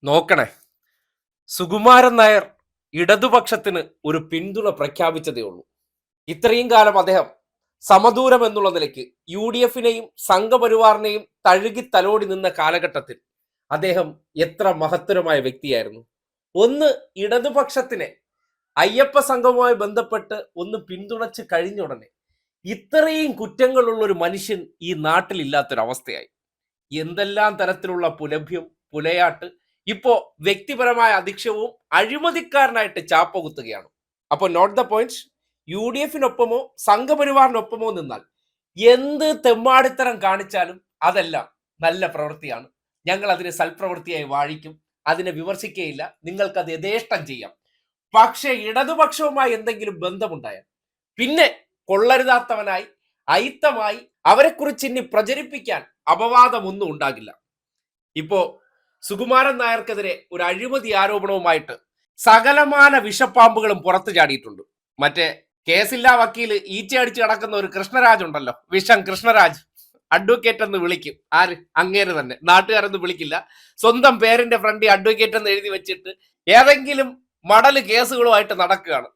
നോക്കണേ, സുകുമാരൻ നായർ ഇടതുപക്ഷത്തിന് ഒരു പിന്തുണ പ്രഖ്യാപിച്ചതേ ഉള്ളൂ. ഇത്രയും കാലം അദ്ദേഹം സമദൂരം എന്നുള്ള നിലയ്ക്ക് UDF-നെയും സംഘപരിവാറിനെയും തഴുകി തലോടി നിന്ന കാലഘട്ടത്തിൽ അദ്ദേഹം എത്ര മഹത്തരമായ വ്യക്തിയായിരുന്നു. ഒന്ന് ഇടതുപക്ഷത്തിനെ അയ്യപ്പ സംഘവുമായി ബന്ധപ്പെട്ട് ഒന്ന് പിന്തുണച്ച് കഴിഞ്ഞ ഉടനെ ഇത്രയും കുറ്റങ്ങളുള്ള ഒരു മനുഷ്യൻ ഈ നാട്ടിലില്ലാത്തൊരവസ്ഥയായി. എന്തെല്ലാം തരത്തിലുള്ള പുലഭ്യം, പുലയാട്ട്, ഇപ്പോ വ്യക്തിപരമായ അധിക്ഷവും അഴിമതിക്കാരനായിട്ട് ചാപ്പ കുത്തുകയാണ്. അപ്പോൾ നോട്ട് ദ പോയിന്റ്, UDF-നൊപ്പമോ സംഘപരിവാറിനൊപ്പമോ നിന്നാൽ എന്ത് തെമ്മാടിത്തരം കാണിച്ചാലും അതെല്ലാം നല്ല പ്രവൃത്തിയാണ്. ഞങ്ങൾ അതിനെ സൽപ്രവൃത്തിയായി വാഴിക്കും, അതിനെ വിമർശിക്കുകയില്ല, നിങ്ങൾക്കത് യഥേഷ്ടം ചെയ്യാം. പക്ഷേ ഇടതുപക്ഷവുമായി എന്തെങ്കിലും ബന്ധമുണ്ടായാൽ പിന്നെ കൊള്ളരുതാത്തവനായി, അയിത്തമായി അവരെക്കുറിച്ച് ഇനി പ്രചരിപ്പിക്കാൻ അപവാദമൊന്നും ഉണ്ടാകില്ല. ഇപ്പോ സുകുമാരൻ നായർക്കെതിരെ ഒരു അഴിമതി ആരോപണവുമായിട്ട് സകലമാന വിഷപ്പാമ്പുകളും പുറത്തു ചാടിയിട്ടുണ്ട്. മറ്റേ കേസില്ലാ വക്കീല് ഈച്ചയടിച്ച് കിടക്കുന്ന ഒരു കൃഷ്ണരാജ് ഉണ്ടല്ലോ, വിഷം കൃഷ്ണരാജ്, അഡ്വക്കേറ്റ് എന്ന് വിളിക്കും. ആര്? അങ്ങേര് തന്നെ. നാട്ടുകാരൊന്നും വിളിക്കില്ല, സ്വന്തം പേരിന്റെ ഫ്രണ്ട് അഡ്വക്കേറ്റ് എന്ന് എഴുതി വെച്ചിട്ട് ഏതെങ്കിലും മടല് കേസുകളുമായിട്ട് നടക്കുകയാണ്.